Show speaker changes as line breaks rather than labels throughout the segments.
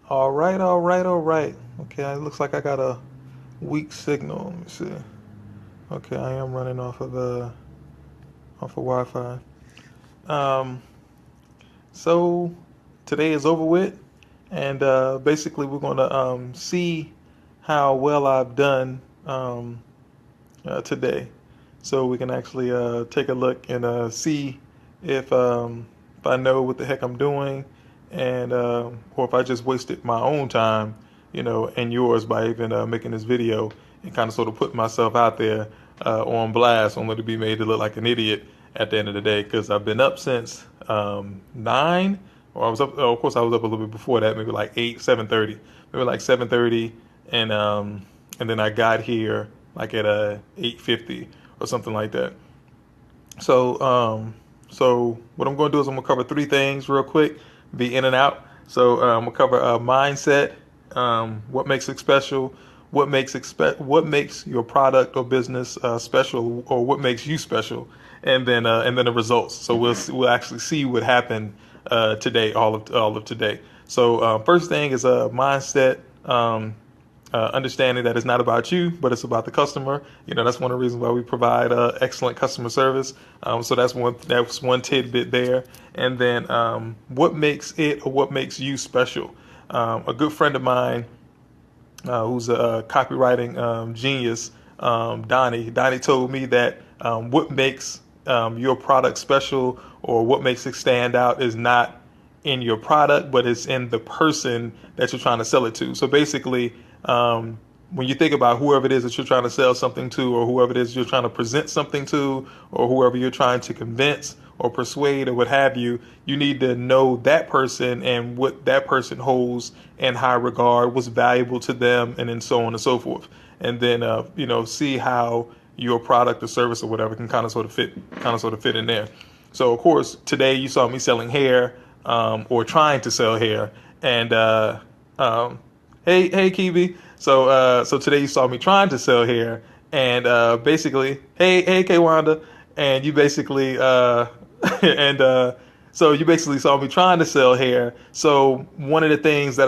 All right, all right, all right. Okay, it looks like I got a weak signal. Let me see. Okay, I am running off of Wi-Fi. Um, so today is over with, and basically we're going to see how well I've done today. So we can actually take a look and see if I know what the heck I'm doing, and or if I just wasted my own time, and yours by even making this video and kind of sort of putting myself out there on blast, only to be made to look like an idiot at the end of the day. Because I've been up since 9, or I was up. Oh, of course, I was up a little bit before that, maybe like 8, 7:30, maybe like 7:30, and then I got here like at 8:50 or something like that. So what I'm going to do is I'm going to cover three things real quick, be in and out. So I'm going to cover mindset, what makes it special, what makes your product or business special, or what makes you special, and then the results. So we'll actually see what happened today, all of today. So first thing is a mindset. Understanding that it's not about you, but it's about the customer. That's one of the reasons why we provide excellent customer service. So that's one tidbit there. And then what makes it or what makes you special? A good friend of mine who's a copywriting genius, Donnie told me that what makes your product special or what makes it stand out is not in your product, but it's in the person that you're trying to sell it to. So basically, when you think about whoever it is that you're trying to sell something to, or whoever it is you're trying to present something to, or whoever you're trying to convince or persuade or what have you, you need to know that person and what that person holds in high regard, what's valuable to them, and then so on and so forth. And then, see how your product or service or whatever can kind of sort of fit in there. So of course, today you saw me selling hair, or trying to sell hair, and hey Kiwi. So today you saw me trying to sell hair, and basically, hey Kwanda, and you basically and so you basically saw me trying to sell hair. So one of the things that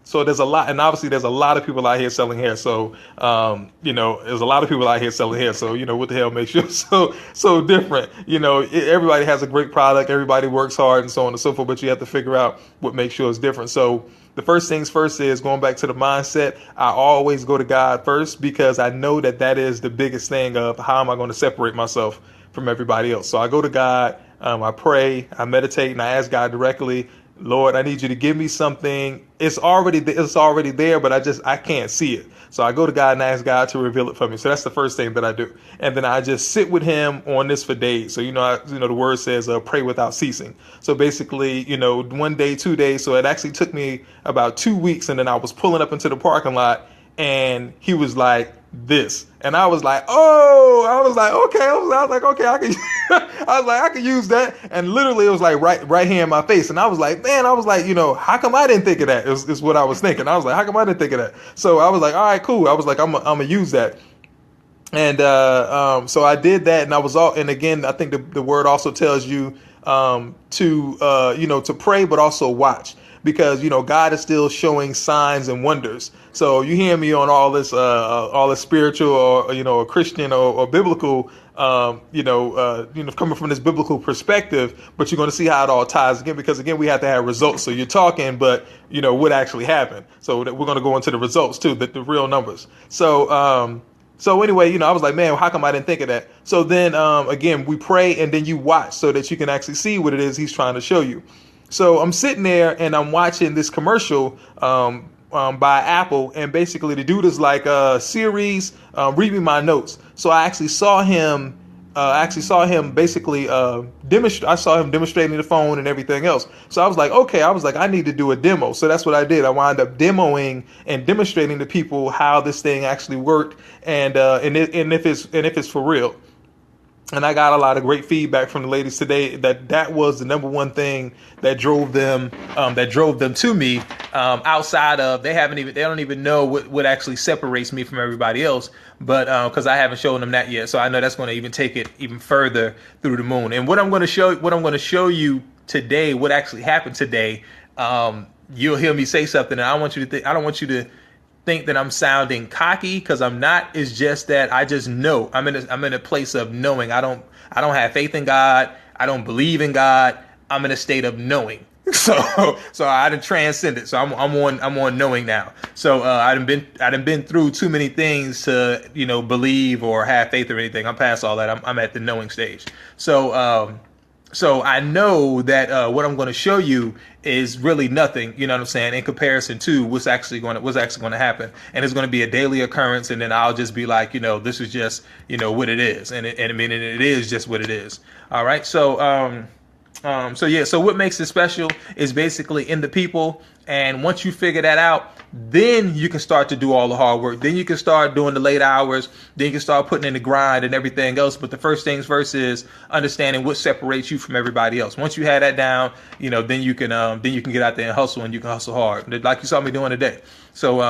so there's a lot, and obviously there's a lot of people out here selling hair. So there's a lot of people out here selling hair. So what the hell makes you so different? Everybody has a great product, everybody works hard, and so on and so forth. But you have to figure out what makes yours different. So the first things first is going back to the mindset. I always go to God first because I know that is the biggest thing of how am I going to separate myself from everybody else. So I go to God, I pray, I meditate, and I ask God directly, Lord, I need you to give me something. It's already there, but I can't see it. So I go to God and ask God to reveal it for me. So that's the first thing that I do, and then I just sit with Him on this for days. So the word says pray without ceasing. So basically, one day, 2 days. So it actually took me about 2 weeks, and then I was pulling up into the parking lot, and He was like, this, and I was like, oh, I was like, okay, I was like, okay, I can, I was like, I could use that, and literally it was like right here in my face, and I was like, man, I was like, how come I didn't think of that? Is what I was thinking. I was like, how come I didn't think of that? So I was like, all right, cool. I was like, I'm gonna use that. And so I did that, and I was all. And again, I think the word also tells you to pray, but also watch, because God is still showing signs and wonders. So you hear me on all this spiritual, or a Christian or biblical, coming from this biblical perspective, but you're going to see how it all ties again, because again we have to have results. So you're talking, but what actually happened. So we're going to go into the results too, the real numbers. So anyway, I was like, man, how come I didn't think of that? So then again, we pray, and then you watch so that you can actually see what it is He's trying to show you. So I'm sitting there and I'm watching this commercial by Apple, and basically the dude is like, Series, read me my notes. So I actually saw him. Basically demonstrate. I saw him demonstrating the phone and everything else. So I was like, okay. I was like, I need to do a demo. So that's what I did. I wound up demoing and demonstrating to people how this thing actually worked, and if it's for real. And I got a lot of great feedback from the ladies today that was the number one thing that drove them to me. Outside of they don't even know what actually separates me from everybody else, but because I haven't shown them that yet, so I know that's going to even take it even further through the moon. And what I'm going to show you today, what actually happened today, you'll hear me say something, and I don't want you to think that I'm sounding cocky, because I'm not. It's just that I just know. I'm in a place of knowing. I don't have faith in God. I don't believe in God. I'm in a state of knowing. So I done transcended. So I'm on knowing now. So I done been through too many things to believe or have faith or anything. I'm past all that. I'm at the knowing stage. So I know that what I'm going to show you is really nothing, you know what I'm saying, in comparison to what's actually going to happen. And it's going to be a daily occurrence, and then I'll just be like, this is just, what it is. And it is just what it is. All right. So what makes it special is basically in the people. And once you figure that out, then you can start to do all the hard work. Then you can start doing the late hours. Then you can start putting in the grind and everything else. But the first things first is understanding what separates you from everybody else. Once you have that down, then you can get out there and hustle, and you can hustle hard, like you saw me doing today. So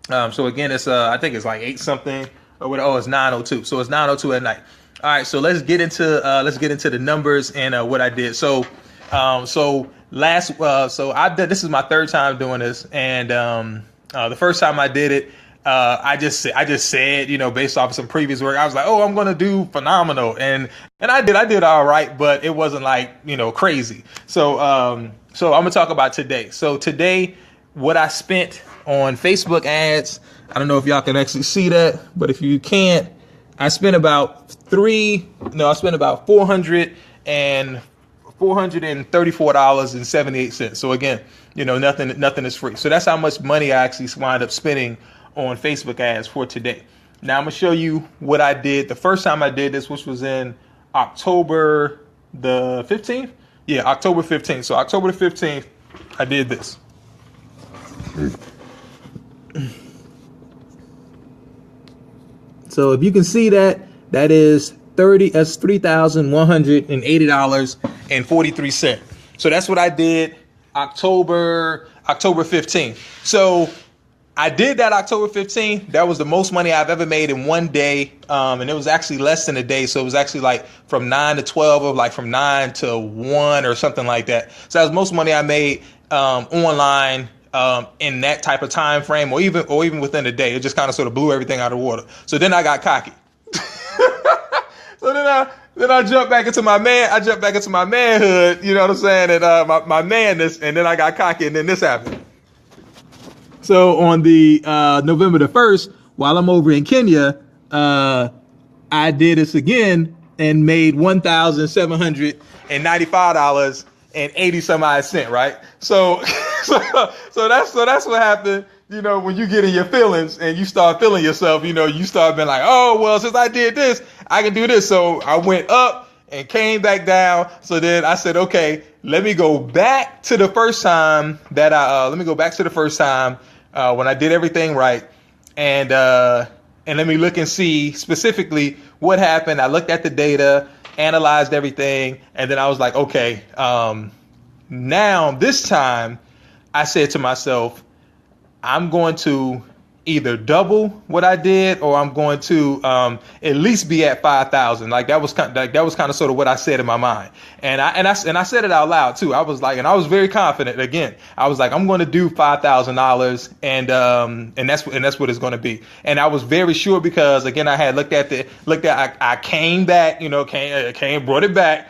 again, it's I think it's like 8 something or what? Oh, it's 9:02. So it's 9:02 at night. All right, so let's get into the numbers and what I did. So this is my third time doing this, and the first time I did it, I just said, based off of some previous work, I was like, oh, I'm gonna do phenomenal, and I did all right, but it wasn't like crazy. So I'm gonna talk about today. So today, what I spent on Facebook ads, I don't know if y'all can actually see that, but if you can't, I spent about $434.78. So again, nothing is free. So that's how much money I actually wind up spending on Facebook ads for today. Now I'm gonna show you what I did the first time I did this, which was in October the 15th. Yeah, October 15th. So October the 15th, I did this. So if you can see that is $3,180.43. So that's what I did October 15th. So I did that October 15th. That was the most money I've ever made in one day. And it was actually less than a day. So it was actually like from 9 to 12, or like from 9 to 1 or something like that. So that was most money I made online in that type of time frame, or even within a day. It just kind of sort of blew everything out of the water. So then I got cocky. So then I jumped back into my manhood, you know what I'm saying, and my manness, and then I got cocky, and then this happened. So on the November the 1st, while I'm over in Kenya, I did this again and made $1,795.80 some odd cent, right? So that's what happened. When you get in your feelings and you start feeling yourself, you start being like, oh, well, since I did this, I can do this. So I went up and came back down. So then I said, okay, let me go back to the first time when I did everything right. And let me look and see specifically what happened. I looked at the data, analyzed everything. And then I was like, okay, now this time I said to myself, I'm going to either double what I did, or I'm going to at least be at 5,000. Like that was kind of sort of what I said in my mind, and I said it out loud too. I was like, and I was very confident. Again, I was like, I'm going to do $5,000, and that's what it's going to be. And I was very sure, because again, I had looked at I came back, brought it back,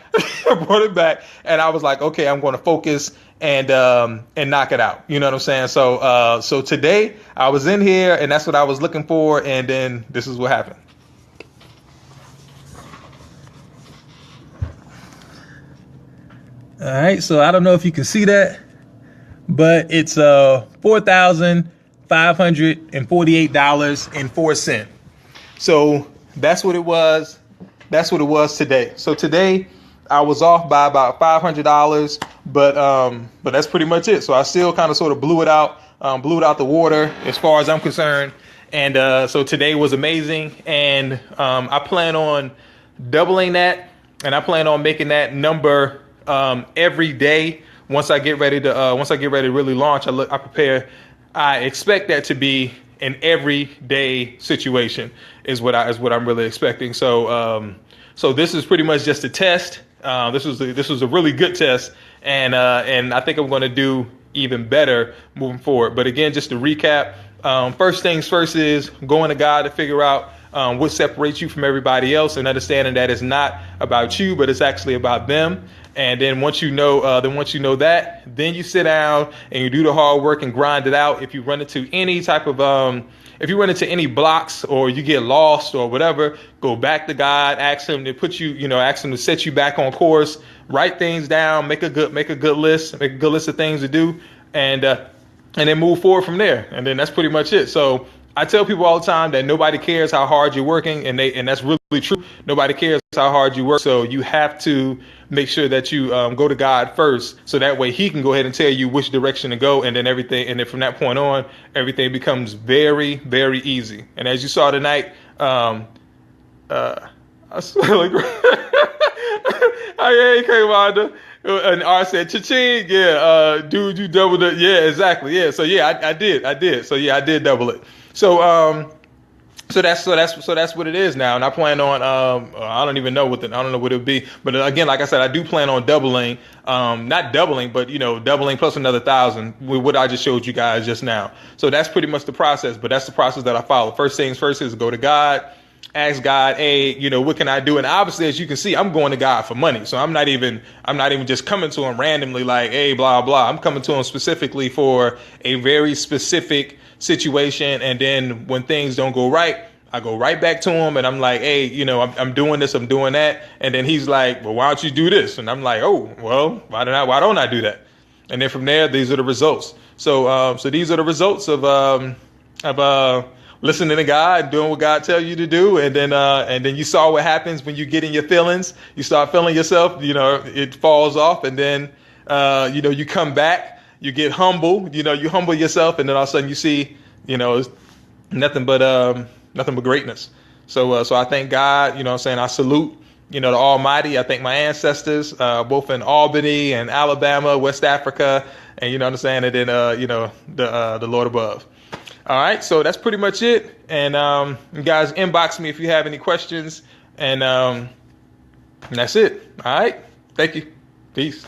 and I was like, okay, I'm going to focus and knock it out. You know what I'm saying? So today I was in here, and that's what I was looking for. And then this is what happened. All right. So I don't know if you can see that, but it's $4,548.04. So that's what it was. That's what it was today. So today I was off by about $500, but that's pretty much it. So I still kind of sort of blew it out the water as far as I'm concerned. And so today was amazing, and I plan on doubling that, and I plan on making that number every day. Once I get ready to really launch, I expect that to be an everyday situation is what I'm really expecting. So this is pretty much just a test. This was a really good test, and I think I'm going to do even better moving forward. But again, just to recap, first things first is going to God to figure out what separates you from everybody else, and understanding that it's not about you, but it's actually about them. And then once you know that, then you sit down and you do the hard work and grind it out. If you run into any type of if you run into any blocks or you get lost or whatever, go back to God, ask him to ask him to set you back on course, write things down, make a good list of things to do, and then move forward from there. And then that's pretty much it. So I tell people all the time that nobody cares how hard you're working, and that's really true. Nobody cares how hard you work. So you have to make sure that you go to God first, so that way He can go ahead and tell you which direction to go, and then from that point on, everything becomes very, very easy. And as you saw tonight, I saw like, hey, K-Wanda. And R said, cha-ching, yeah, dude, you doubled it. Yeah, exactly. Yeah. So yeah, I did. So yeah, I did double it. So that's what it is now. And I plan on I don't know what it would be. But again, like I said, I do plan on doubling, not doubling, but doubling plus another 1,000 with what I just showed you guys just now. So that's pretty much the process, but that's the process that I follow. First things first is go to God. Ask God, hey, what can I do? And obviously, as you can see, I'm going to God for money. So I'm not even just coming to him randomly like, hey, blah, blah. I'm coming to him specifically for a very specific situation. And then when things don't go right, I go right back to him and I'm like, hey, I'm doing this, I'm doing that. And then he's like, well, why don't you do this? And I'm like, oh, well, why don't I do that? And then from there, these are the results. So these are the results of listening to God, doing what God tells you to do, and then you saw what happens when you get in your feelings. You start feeling yourself, it falls off, and then you come back, you get humble, you humble yourself, and then all of a sudden you see, it's nothing but greatness. So I thank God, I salute, the Almighty. I thank my ancestors, both in Albany and Alabama, West Africa, and and then the Lord above. All right, so that's pretty much it. And you guys inbox me if you have any questions. And that's it. All right. Thank you. Peace.